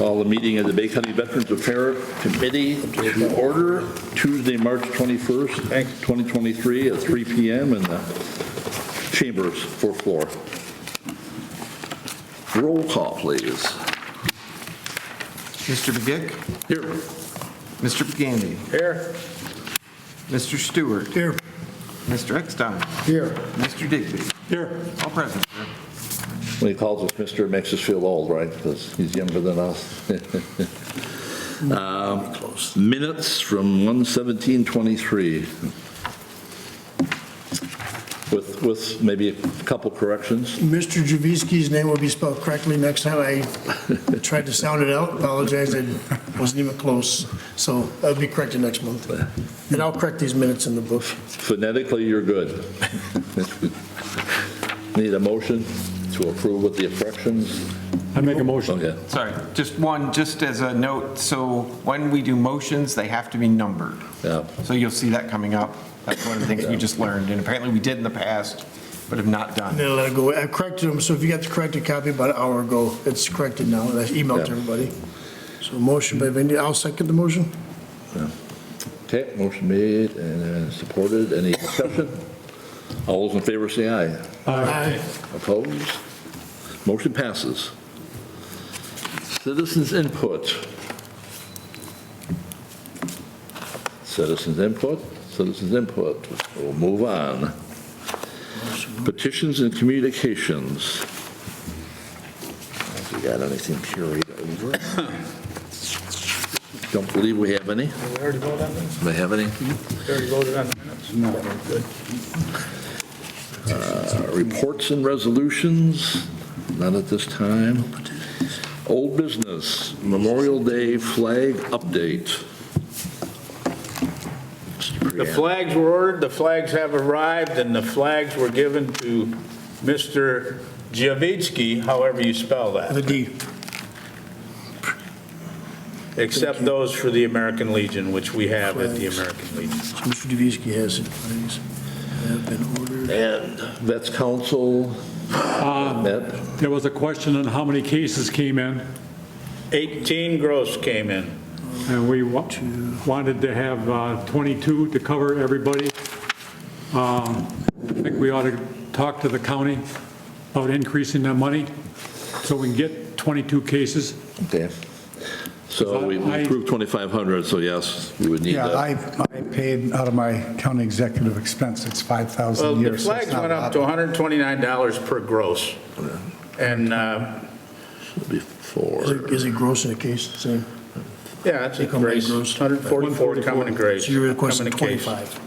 Call the meeting of the Bay County Veterans Affairs Committee to order Tuesday, March 21st, 2023 at 3 p.m. in the Chambers, 4th floor. Roll call, please. Mr. Begic? Here. Mr. Begandy? Here. Mr. Stewart? Here. Mr. Eckstein? Here. Mr. Digby? Here. All present, sir. When he calls us Mr., it makes us feel old, right? Because he's younger than us. Minutes from 1/17/23. With maybe a couple corrections. Mr. Javiski's name will be spelled correctly next time. I tried to sound it out. Apologize, I wasn't even close. So that'll be corrected next month. And I'll correct these minutes in the book. Phonetically, you're good. Need a motion to approve with the corrections? I make a motion. Okay. Sorry, just as a note, so when we do motions, they have to be numbered. Yeah. So you'll see that coming up. That's one of the things we just learned, and apparently we did in the past, but have not And done. then let it go. I corrected them, so if you got the corrected copy about an hour ago, it's corrected now. And I emailed to Yeah. everybody. So motion by Vindy. I'll second the motion. Okay, motion made and supported. Any discussion? All those in favor say aye. Aye. Opposed? Motion passes. Citizens input. Citizens input. Citizens input. We'll move on. Petitions and Communications. Have we got anything carried over? Don't believe we have any. We already voted on this? Do we have any? We already voted on the minutes? No. Good. Reports and resolutions, none at this time. Old business, Memorial Day flag update. The flags were ordered, the flags have arrived, and the flags were given to Mr. Javitsky, however you spell The that, D. except those for the American Legion, which we have at the American Legion. So Mr. Javiski has it. Flags have been ordered. And Vets Council met. There was a question on how many cases came in, 18 gross came in. and we wanted to have 22 to cover everybody. I think we ought to talk to the county about increasing that money so we can get 22 cases. Okay. So we approved 2,500, so yes, we would need Yeah, that. I paid out of my county executive expense, it's $5,000 Well, a year. the so it's flags not went a up lot. to $129 per gross. And, Before. Is it gross in a case? Same. yeah, that's a They come in grace, gross. 144 coming in grace. So you're requesting coming in case. 25.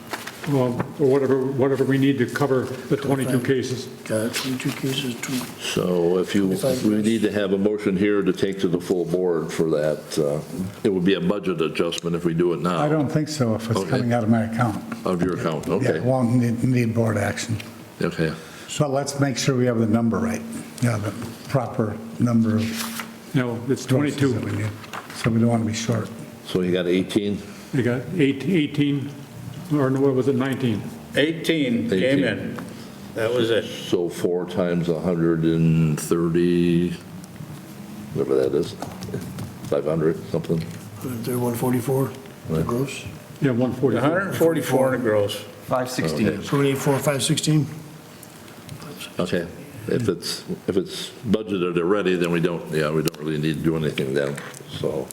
Well, or whatever we need to cover the 22 cases. Got it, 22 cases, So if we need to have a motion here to take to the full board for that, it would be a budget adjustment if we do it now. I don't think so if it's Okay. coming out of my account. Of your account, Yeah, it okay. won't need board action. Okay. So let's make sure we have the number right. Yeah, the proper number of No, it's doses 22. that we need. So we don't want to be short. So you got 18? You got 18, or no, what was it, 19? 18 came 18. in. That was it. So 4 times 130, whatever that is, 500, something. they're 144, the Right. gross. Yeah, 144. 144 in the gross. 516. So we need 4, 5, 16? Okay. If it's budgeted already, then we don't really need to do anything then, so.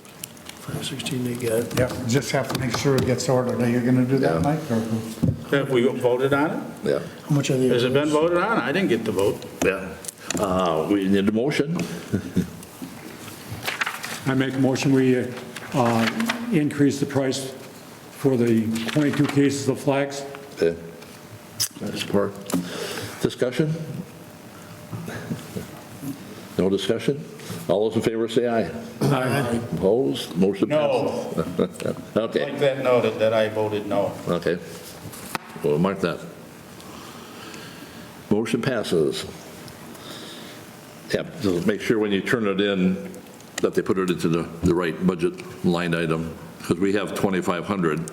5, 16, they got it. Yeah, just have to make sure it gets ordered. Are you going to do Yeah. that, Mike? Or who? Have we voted on it? Yeah, How much are they? Has it been voted on? I didn't get the vote. yeah. We need a motion. I make a motion, we increase the price for the 22 cases of flags. Okay. Support. Discussion? No discussion? All those in favor say aye. Aye. Opposed? Motion No. passes. Okay, Like that noted that I voted no. okay. We'll mark that. Motion passes. Yeah, just make sure when you turn it in that they put it into the right budget line item, because we have 2,500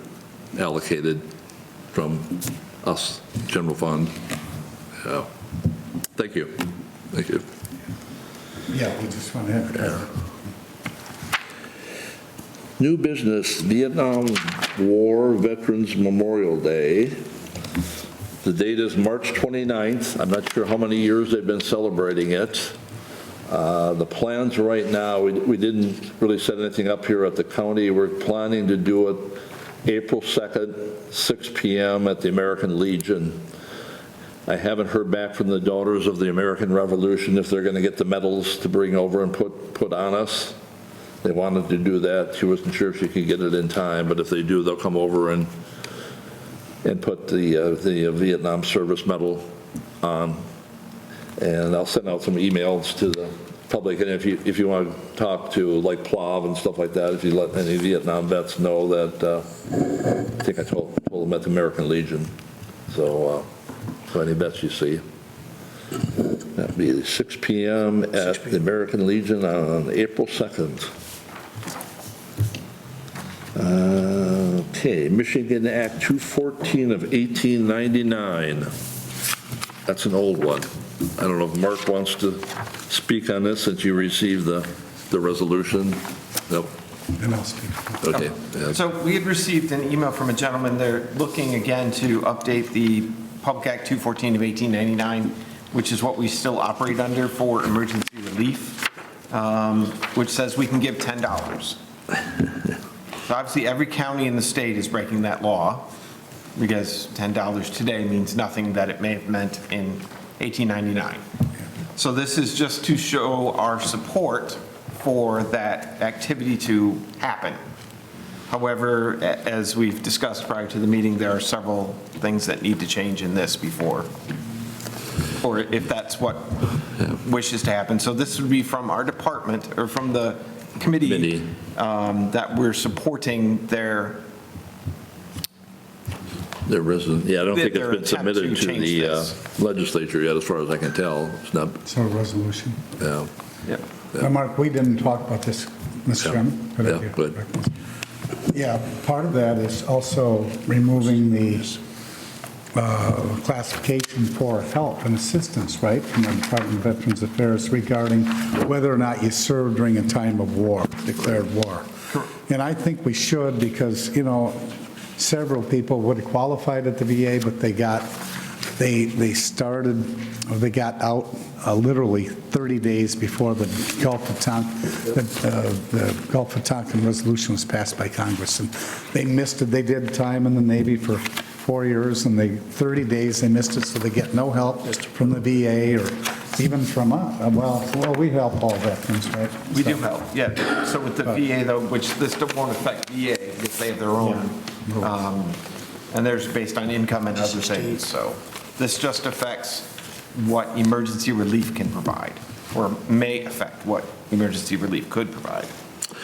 allocated from us, general fund. Yeah. Thank you. Thank you. Yeah, we just want to have it. New business, Vietnam War Veterans Memorial Day. The date is March 29th. I'm not sure how many years they've been celebrating it. The plans right now, we didn't really set anything up here at the county. We're planning to do it April 2nd, 6 p.m. at the American Legion. I haven't heard back from the Daughters of the American Revolution if they're going to get the medals to bring over and put on us. They wanted to do that. She wasn't sure if she could get it in time, but if they do, they'll come over and put the Vietnam Service Medal on. And I'll send out some emails to the public, and if you want to talk to like PLAV and stuff like that, if you let any Vietnam vets know that, I think I told them at the American Legion. So any vets you see. That'll be 6 p.m. at the American Legion on April 2nd. Okay, Michigan Act 214 of 1899. That's an old one. I don't know if Mark wants to speak on this since you received the resolution. Nope. And I'll speak. Okay. Yeah. So we had received an email from a gentleman. They're looking again to update the Public Act 214 of 1899, which is what we still operate under for emergency relief, which says we can give $10. So obviously, every county in the state is breaking that law because $10 today means nothing that it may have meant in 1899. So this is just to show our support for that activity to happen. However, as we've discussed prior to the meeting, there are several things that need to change in this before, or if that's what wishes to happen. So this would be from our department, or from the committee that we're supporting their resident, I don't think it's their been submitted attempt to to change the this. legislature yet, as far as I can tell. It's not, It's a resolution. yeah. Yep. Mark, we didn't talk about this, Mr. Chairman. Could I Yeah, get- good. Yeah, part of that is also removing the classification for help and assistance, right, from the Department of Veterans Affairs regarding whether or not you served during a time of war, declared war. And I think we should because, several people would have qualified at the VA, but they got out literally 30 days before the Gulf of Tonkin resolution was passed by Congress. And they missed it. They did time in the Navy for 4 years, and 30 days they missed it, so they get no help from the VA or even from us. Well, we help all veterans, right? We do help, yeah. So with the VA though, which this won't affect VA because they have their own, and theirs is based on income and other things. So this just affects what emergency relief can provide, or may affect what emergency relief could provide.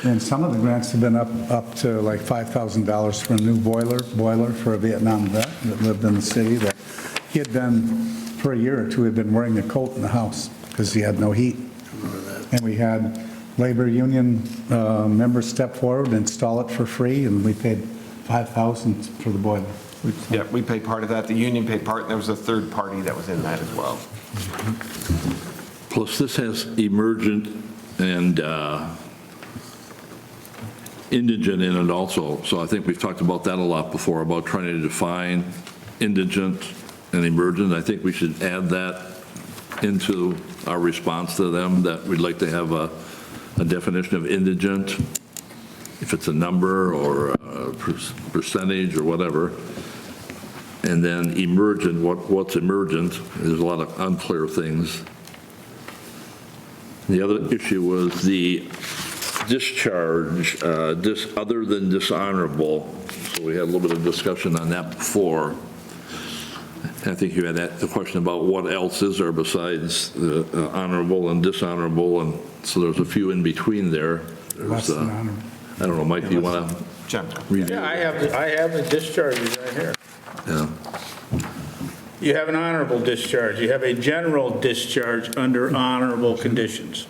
And some of the grants have been up to like $5,000 for a new boiler for a Vietnam vet that lived in the city that he had been, for a year or two, had been wearing a coat in the house because he had no heat. And we had labor union members step forward and install it for free, and we paid $5,000 for the boiler. Yeah, we paid part of that. The union paid part, and there was a third party that was in that as well. Plus, this has emergent and indigent in it also. So I think we've talked about that a lot before, about trying to define indigent and emergent. I think we should add that into our response to them, that we'd like to have a definition of indigent, if it's a number or a percentage or whatever. And then emergent, what's emergent? There's a lot of unclear things. The other issue was the discharge, other than dishonorable. So we had a little bit of discussion on that before. I think you had the question about what else is there besides the honorable and dishonorable, and so there's a few in between there. Less than honorable. I don't know, Mike, do you want to General. review? Yeah, I have the discharges right here. Yeah. You have an honorable discharge. You have a general discharge under honorable conditions,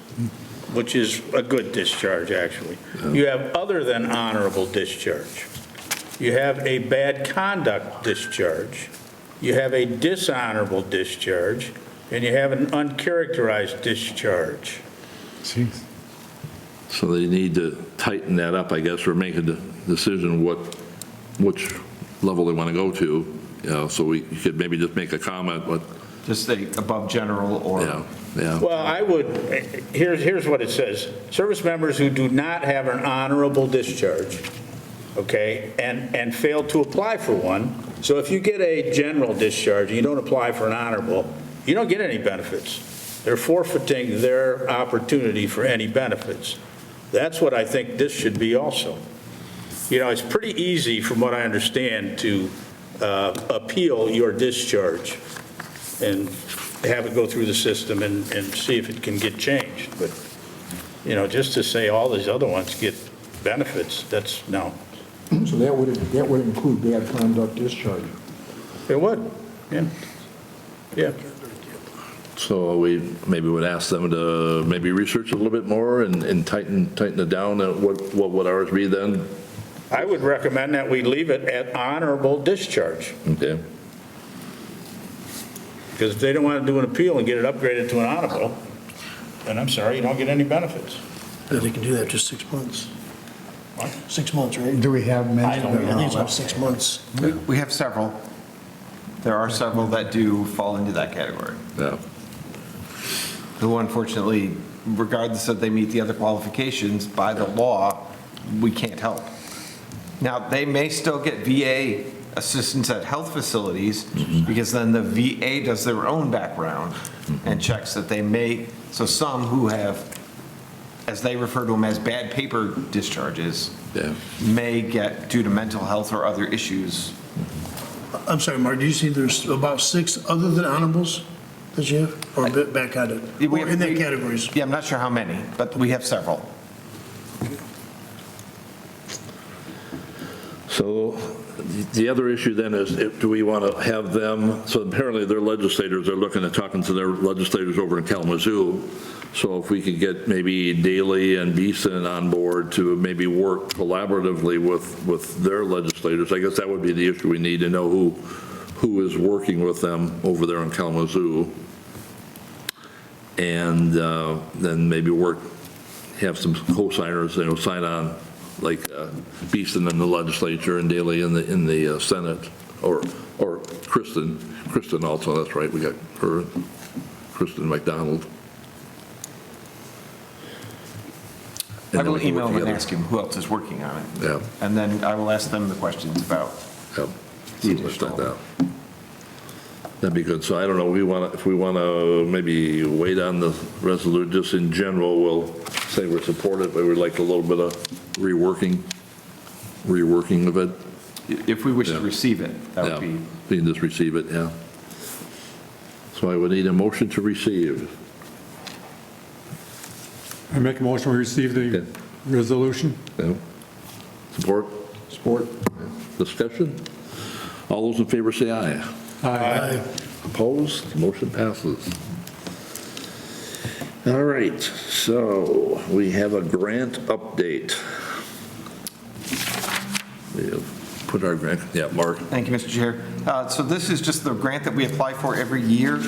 which is a good discharge, actually. You have other than honorable discharge. You have a bad conduct discharge. You have a dishonorable discharge, and you have an uncharacterized discharge. Jeez. So they need to tighten that up, I guess, or make a decision which level they want to go to, you know, so we could maybe just make a comment, but, Just say above general or. yeah. Well, I would, here's what it says. Service members who do not have an honorable discharge, okay, and fail to apply for one. So if you get a general discharge and you don't apply for an honorable, you don't get any benefits. They're forfeiting their opportunity for any benefits. That's what I think this should be also. You know, it's pretty easy, from what I understand, to appeal your discharge and have it go through the system and see if it can get changed. But, you know, just to say all these other ones get benefits, that's, no. So that would include bad conduct discharge. It would, yeah. Yeah. So we maybe would ask them to maybe research a little bit more and tighten it down. What would ours be then? I would recommend that we leave it at honorable discharge. Okay, Because if they don't want to do an appeal and get it upgraded to an honorable, then I'm sorry, you don't get any benefits. Yeah, they can do that just 6 months. What? 6 months, right? Do we have many? I think it's about 6 months. We have several. There are several that do fall into that category, yeah, who unfortunately, regardless of they meet the other qualifications, by the law, we can't help. Now, they may still get VA assistance at health facilities, because then the VA does their own background and checks that they may, so some who have, as they refer to them as bad paper discharges, yeah. may get, due to mental health or other issues. I'm sorry, Mark, do you see there's about 6 other than honorables that you have? Or a bit back at it? We Or have- in that categories? Yeah, I'm not sure how many, but we have several. So the other issue then is, do we want to have them, so apparently their legislators are looking at talking to their legislators over in Kalamazoo. So if we could get maybe Daley and Beeson on board to maybe work collaboratively with their legislators, I guess that would be the issue. We need to know who is working with them over there in Kalamazoo. And then maybe have some co-signers, sign on, like Beeson in the legislature and Daley in the Senate, or Kristen also, that's right, we got her, Kristen McDonald. I And then will we can work email them and together. ask him who else is working on it. Yeah. And then I will ask them the questions about. Yep. The Stuff like additional. that. That'd be good. So I don't know, if we want to maybe wait on the resolution, just in general, we'll say we're supportive, but we'd like a little bit of reworking of it. If we wish to Yeah. receive it, that Yeah, would be, we can just receive it, yeah. So I would need a motion to receive. I make a motion, we receive the Okay. resolution. Yeah. Support? Sport. Discussion? All those in favor say aye. Aye. Opposed? Motion passes. All right, so we have a grant update. We have put our grant, yeah, Mark. thank you, Mr. Chair. So this is just the grant that we apply for every year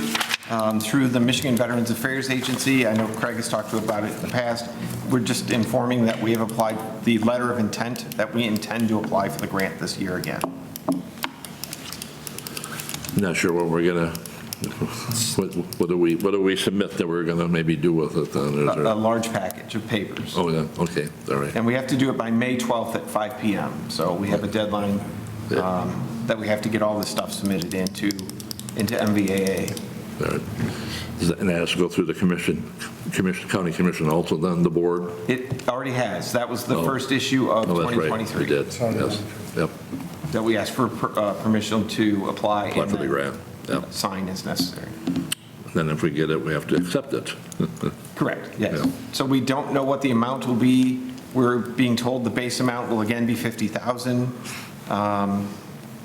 through the Michigan Veterans Affairs Agency. I know Craig has talked to about it in the past. We're just informing that we have applied the letter of intent that we intend to apply for the grant this year again. Not sure what we're gonna, what do we submit that we're gonna maybe do with it then? Is A there- large package of papers. Oh, yeah, okay, all right. And we have to do it by May 12th at 5 PM. So we have a deadline that we have to get all this stuff submitted into MVAA. All right. And it has to go through the county commission also, then the board? It already has. That was the Oh. first issue of Oh, that's right, 2023. we did, yes, yep, That we asked for permission to apply. apply and for the then grant, yep. sign as necessary. Then if we get it, we have to accept it. Correct, yes. Yeah. So we don't know what the amount will be. We're being told the base amount will again be 50,000.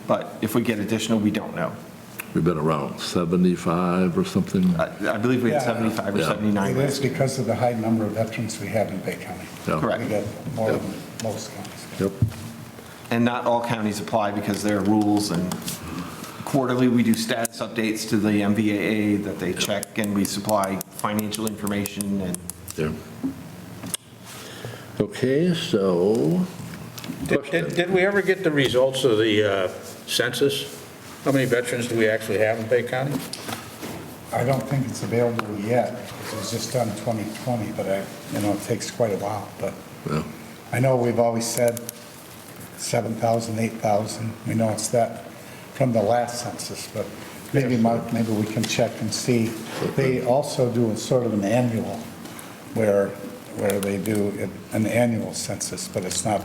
But if we get additional, we don't know. We've been around 75 or something. I believe we had Yeah. 75 or Yeah. 79. It is because of the high number of veterans we have in Bay County. Yeah. Correct. We get more than most counties. Yep, And not all counties apply because there are rules, and quarterly, we do status updates to the MVAA that they check, and we supply financial information, and yeah. Okay, so, Did we ever get the results of the census? How many veterans do we actually have in Bay County? I don't think it's available yet, because it was just done 2020, but it takes quite a while, but well, I know we've always said 7,000, 8,000. We know it's that from the last census, but maybe, Mark, maybe we can check and see. They also do a sort of an annual, where they do an annual census, but it's not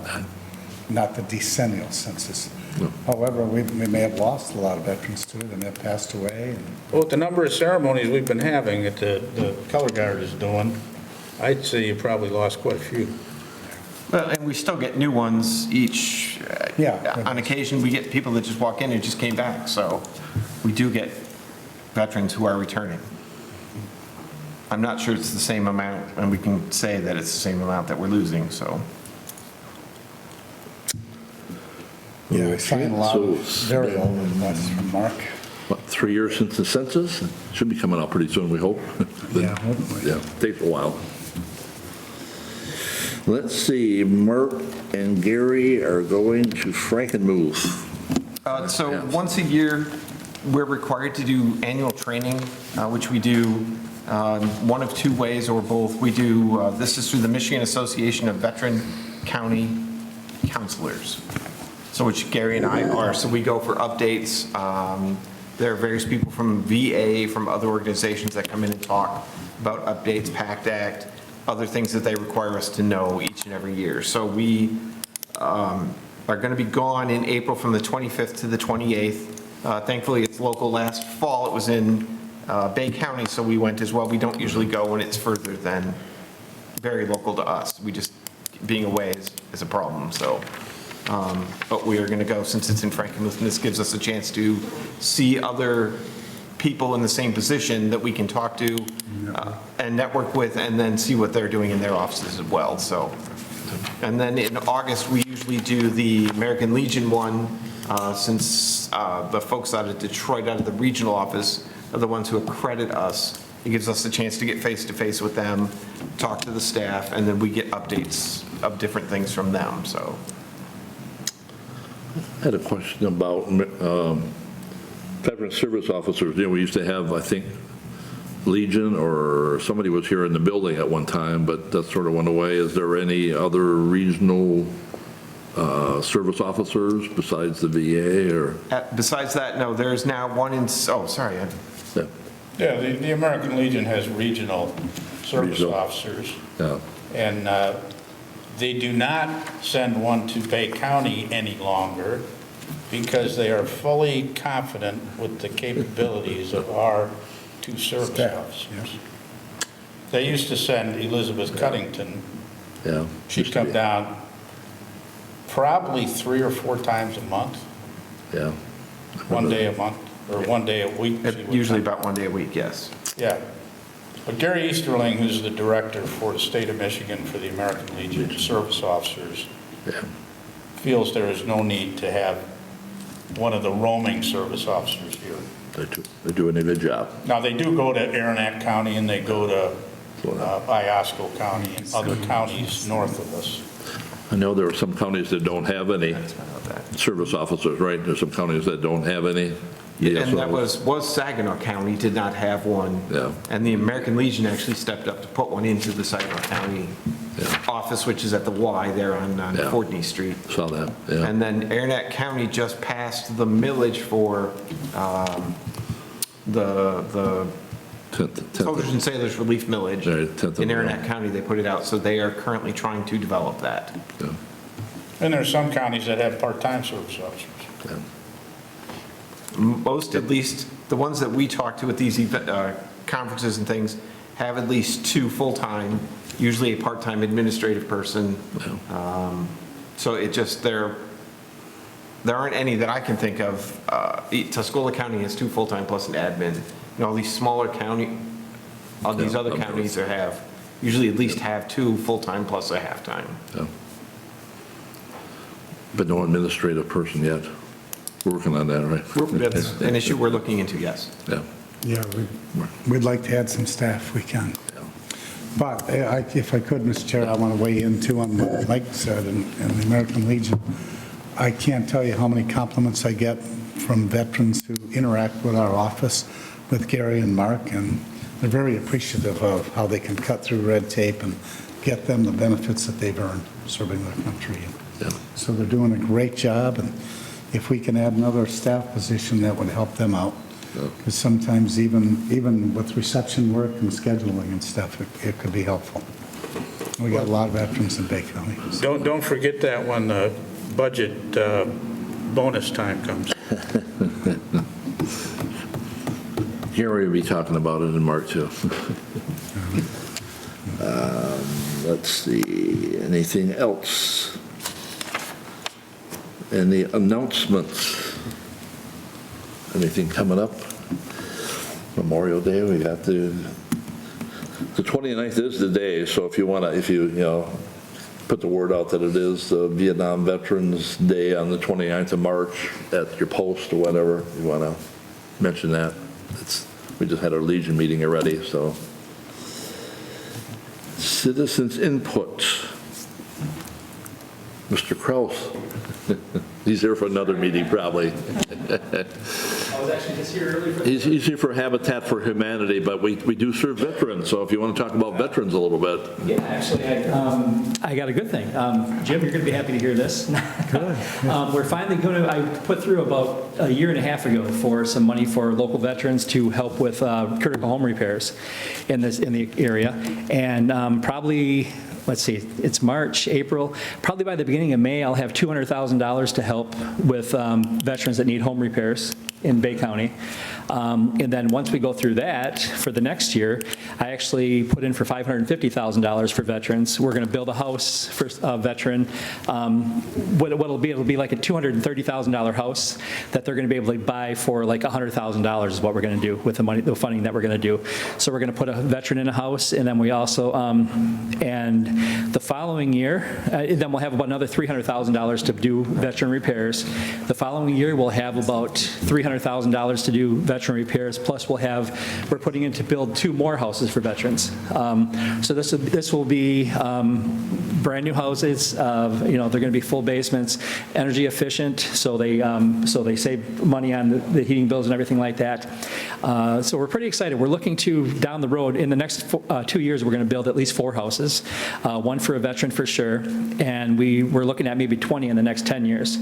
the decennial census. No. However, we may have lost a lot of veterans too, they may have passed away. Well, with the number of ceremonies we've been having that the color guard is doing, I'd say you probably lost quite a few. Well, and we still get new ones each. Yeah. On occasion, we get people that just walk in and just came back, so we do get veterans who are returning. I'm not sure it's the same amount, and we can say that it's the same amount that we're losing, so. Yeah, I signed a lot So- of very old requests from Mark. what, 3 years since the census? Should be coming out pretty soon, we hope. Yeah, hopefully. Yeah, takes a while. Let's see, Mark and Gary are going to Frankenmuth. So Yeah. once a year, we're required to do annual training, which we do one of two ways or both. We do, this is through the Michigan Association of Veteran County Counselors, so which Gary and I are. So we go for updates. There are various people from VA, from other organizations that come in and talk about updates, PACT Act, other things that they require us to know each and every year. So we are going to be gone in April from the 25th to the 28th. Thankfully, it's local. Last fall, it was in Bay County, so we went as well. We don't usually go when it's further than very local to us. We just, being away is a problem, so. But we are going to go since it's in Frankenmuth, and this gives us a chance to see other people in the same position that we can talk to and network with, and then see what they're doing in their offices as well, so. And then in August, we usually do the American Legion one, since the folks out of Detroit, out of the regional office, are the ones who accredit us. It gives us a chance to get face-to-face with them, talk to the staff, and then we get updates of different things from them, so. I had a question about veteran service officers. You know, we used to have, I think, Legion, or somebody was here in the building at one time, but that sort of went away. Is there any other regional service officers besides the VA, or? Besides that, no, there's now one in, oh, sorry, Yeah, Yeah, the American Legion has regional service Regional. officers, yeah, and they do not send one to Bay County any longer because they are fully confident with the capabilities of our two service Staff, officers. They used to send Elizabeth Cuddington. yeah. She'd come down probably 3 or 4 times a month, Yeah. one day a month, or one day a week. she would usually come. about one day a week, yes. Yeah. But Gary Easterling, who's the director for the state of Michigan for the American Legion Service Officers, Yeah. feels there is no need to have one of the roaming service officers here. They're doing a good job. Now, they do go to Aranac County, and they go to Iosco County and other counties north of us. I know there are some counties that don't have any That's about that. service officers, right? There's some counties that don't have any. And that was Saginaw County did not have one. Yeah. And the American Legion actually stepped up to put one into the Saginaw County Yeah. office, which is at the Y there on Yeah. Courtney Street. Saw that, yeah. And then Aranac County just passed the millage for the Tenth- Soldiers and Sailors Relief Millage. Right, 10th of In the Aranac County, they put it out, so they are currently trying to develop that. Yeah, And there's some counties that have part-time service officers. yeah. Most, at least, the ones that we talk to at these conferences and things, have at least 2 full-time, usually a part-time administrative person. So it just, there aren't any that I can think of. Tuscola County has 2 full-time plus an admin. And all these smaller all these Yeah, other I'm counties usually at least have 2 full-time plus a half-time. Yeah. But no administrative person yet. We're working on that, right? That's an issue we're looking into, yes. Yeah. Yeah, we'd like to add some staff if we can. But if I could, Mr. Chair, I want to weigh in too on what Mike said and the American Legion. I can't tell you how many compliments I get from veterans who interact with our office, with Gary and Mark, and they're very appreciative of how they can cut through red tape and get them the benefits that they've earned serving their country. Yeah. So they're doing a great job, and if we can add another staff position, that would help them out. Because sometimes even with reception work and scheduling and stuff, it could be helpful. We got a lot of veterans in Bay County. So. Don't forget that when the budget bonus time comes. Gary will be talking about it in March too. Let's see, anything else? Any announcements? Anything coming up? Memorial Day, we got the 29th is the day, so if you want to, put the word out that it is the Vietnam Veterans Day on the 29th of March at your post or whatever, you want to mention that. We just had our Legion meeting already, so. Citizens input. Mr. Kraus. He's here for another meeting, probably. I was actually just here earlier. He's here for Habitat for Humanity, but we do serve veterans, so if you want to talk about veterans a little bit. Yeah, actually, I got a good thing. Jim, you're going to be happy to hear this. Good. We're finally going to, I put through about a year and a half ago for some money for local veterans to help with critical home repairs in the area. And probably, let's see, it's March, April, probably by the beginning of May, I'll have $200,000 to help with veterans that need home repairs in Bay County. And then once we go through that, for the next year, I actually put in for $550,000 for veterans. We're going to build a house for a veteran. It'll be like a $230,000 house that they're going to be able to buy for like $100,000 is what we're going to do with the funding that we're going to do. So we're going to put a veteran in a house, and then we also, and the following year, then we'll have about another $300,000 to do veteran repairs. The following year, we'll have about $300,000 to do veteran repairs, plus we're putting in to build 2 more houses for veterans. So this will be brand new houses. They're going to be full basements, energy efficient, so they save money on the heating bills and everything like that. So we're pretty excited. We're looking to, down the road, in the next 2 years, we're going to build at least 4 houses, 1 for a veteran for sure, and we're looking at maybe 20 in the next 10 years,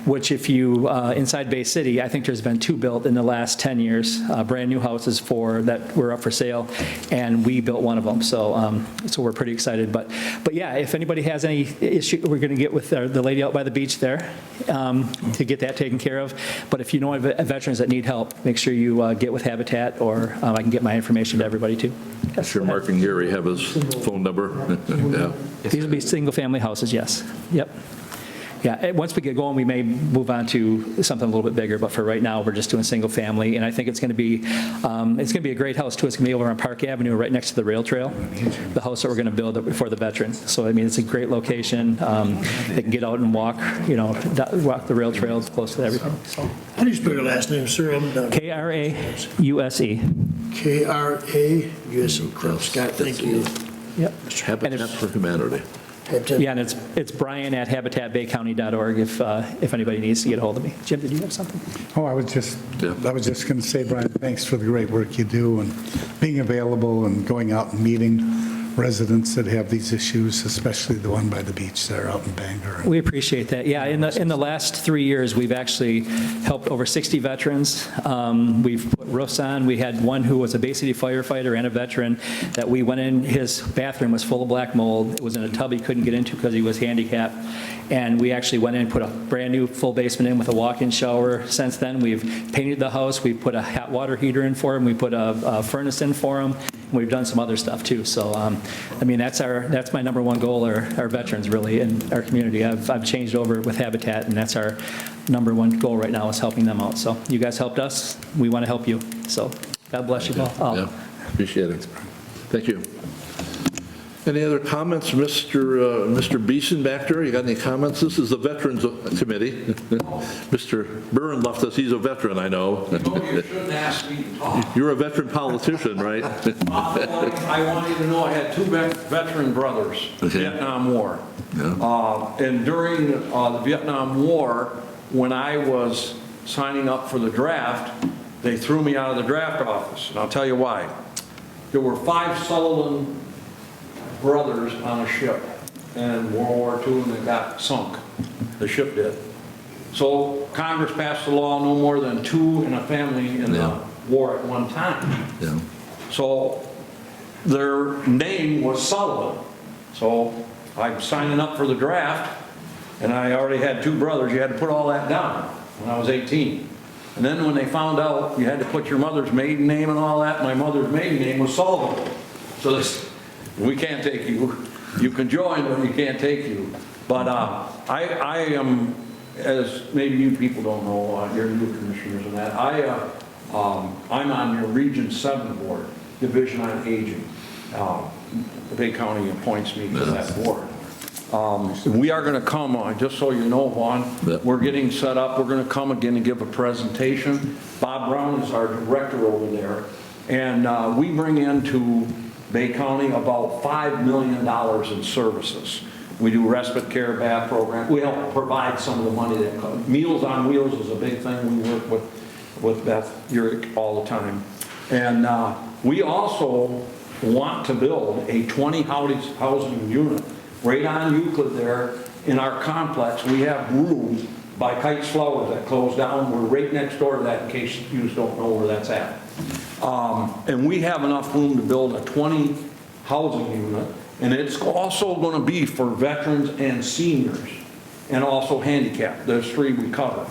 which if you, inside Bay City, I think there's been 2 built in the last 10 years, brand new houses that were up for sale, and we built one of them. So we're pretty excited. But yeah, if anybody has any issue, we're going to get with the lady out by the beach there to get that taken care of. But if you know veterans that need help, make sure you get with Habitat, or I can get my information to everybody too. Yes, Sure, Mark and Gary have his phone number. Yeah. These will be single-family houses, yes. Yep. Yeah, once we get going, we may move on to something a little bit bigger, but for right now, we're just doing single family, and I think it's going to be a great house too. It's going to be over on Park Avenue, right next to the rail trail, the house that we're going to build for the veterans. So I mean, it's a great location. They can get out and walk the rail trails close to everything. So. How do you spell your last name, sir? I'm done. K-R-A-U-S-E. K-R-A-U-S-E. Scott, thank you. Yep. Habitat for Humanity. Yeah, and it's brian@habitatbaycounty.org if anybody needs to get a hold of me. Jim, did you have something? Oh, I was just going to say, Brian, thanks for the great work you do and being available and going out and meeting residents that have these issues, especially the one by the beach there out in Bangor. We appreciate that. Yeah, in the last 3 years, we've actually helped over 60 veterans. We've put roofs on. We had one who was a Bay City firefighter and a veteran that we went in, his bathroom was full of black mold. It was in a tub he couldn't get into because he was handicapped. And we actually went in and put a brand new full basement in with a walk-in shower. Since then, we've painted the house. We put a hot water heater in for him. We put a furnace in for him. And we've done some other stuff too. So, I mean, that's my number one goal, our veterans really in our community. I've changed over with Habitat, and that's our number one goal right now is helping them out. So you guys helped us. We want to help you. So God bless you all. Yeah, appreciate it. Thank you. Any other comments, Mr. Beeson back there? You got any comments? This is the Veterans Committee. Mr. Byrne left us, he's a veteran, I know. No, you shouldn't ask me to talk. You're a veteran politician, right? I want you to know I had two veteran brothers, Okay. Vietnam War. Yeah. And during the Vietnam War, when I was signing up for the draft, they threw me out of the draft office, and I'll tell you why. There were 5 Sullivan brothers on a ship in World War II, and they got sunk. The ship did. So Congress passed a law no more than 2 in a family in the war at one time. Yeah. So their name was Sullivan. So I'm signing up for the draft, and I already had 2 brothers. You had to put all that down when I was 18. And then when they found out you had to put your mother's maiden name and all that, my mother's maiden name was Sullivan. So this, we can't take you. You can join, but we can't take you. But I am, as maybe you people don't know, you're new commissioners and that, I'm on your Region 7 board, Division on Aging. The Bay County appoints me to that board. We are going to come, just so you know, Juan, we're getting set up. We're going to come again and give a presentation. Bob Brown is our director over there. And we bring into Bay County about $5 million in services. We do respite care, bath program. We help provide some of the money that Meals on Wheels is a big thing. We work with Beth Urick all the time. And we also want to build a 20 housing unit right on Euclid there in our complex. We have room by Kite's Flowers that closed down. We're right next door to that, in case you don't know where that's at. And we have enough room to build a 20 housing unit, and it's also going to be for veterans and seniors, and also handicapped. There's 3 we cover.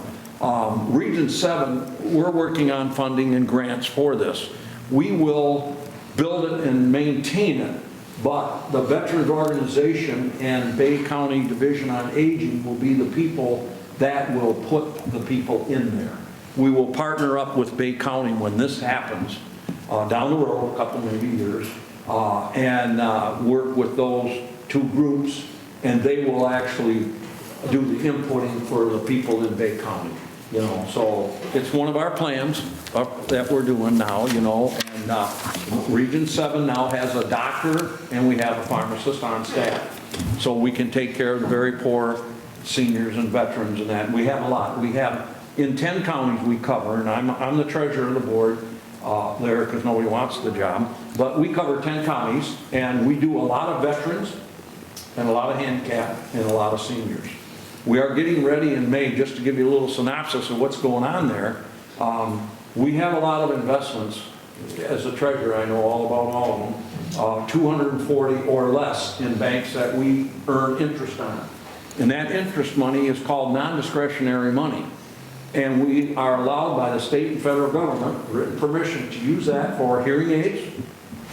Region 7, we're working on funding and grants for this. We will build it and maintain it, but the Veterans Organization and Bay County Division on Aging will be the people that will put the people in there. We will partner up with Bay County when this happens, down the road, a couple maybe years, and work with those 2 groups, and they will actually do the inputting for the people in Bay County. You know, so it's one of our plans that we're doing now, you know, and Region 7 now has a doctor and we have a pharmacist on staff. So we can take care of the very poor seniors and veterans and that. We have a lot. We have, in 10 counties we cover, and I'm the treasurer of the board there because nobody wants the job, but we cover 10 counties and we do a lot of veterans and a lot of handicap and a lot of seniors. We are getting ready in May, just to give you a little synopsis of what's going on there. We have a lot of investments. As a treasurer, I know all about all of them. 240 or less in banks that we earn interest on. And that interest money is called non-discretionary money. And we are allowed by the state and federal government, written permission, to use that for hearing aids,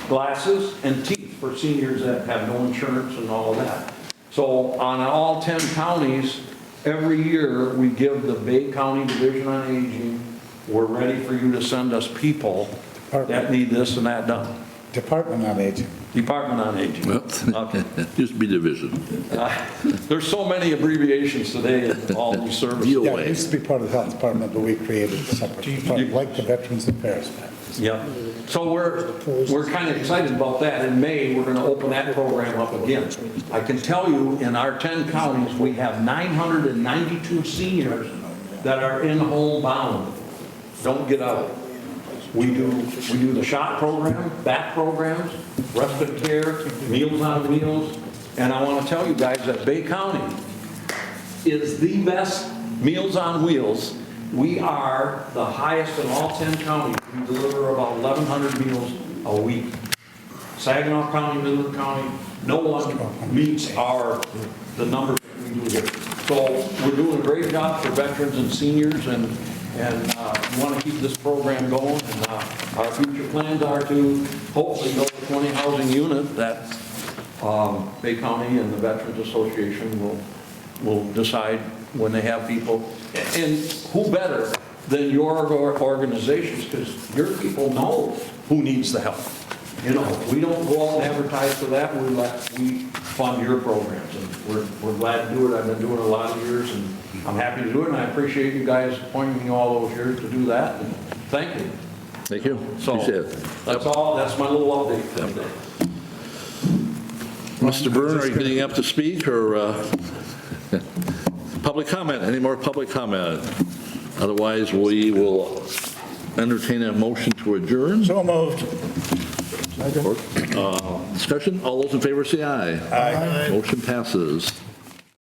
glasses, and teeth for seniors that have no insurance and all of that. So on all 10 counties, every year we give the Bay County Division on Aging, we're ready for you to send us people that need this and that done. Department on Aging. Department on Aging. Well, Okay. used to be division. There's so many abbreviations today in all these services. You- Yeah, it used to be part of the health department, but we created a separate department, like the Veterans Affairs. Yeah. So we're kind of excited about that. In May, we're going to open that program up again. I can tell you, in our 10 counties, we have 992 seniors that are in homebound. Don't get out. We do the shot program, back programs, respite care, Meals on Wheels, and I want to tell you guys that Bay County is the best Meals on Wheels. We are the highest in all 10 counties. We deliver about 1,100 meals a week. Saginaw County, Midland County, no one meets the numbers that we do here. So we're doing a great job for veterans and seniors, and we want to keep this program going. And our future plans are to hopefully build a 20 housing unit that Bay County and the Veterans Association will decide when they have people. And who better than your organizations, because your people know who needs the help. You know, we don't go out and advertise for that, we fund your programs, and we're glad to do it. I've been doing it a lot of years, and I'm happy to do it, and I appreciate you guys appointing me all those years to do that, and thank you. Thank you. So, Appreciate it. that's all, that's my little update for today. Mr. Byrne, are you getting up to speak, or public comment? Any more public comment? Otherwise, we will entertain a motion to adjourn. So moved. Discussion, all those in favor say aye. Aye. Motion passes.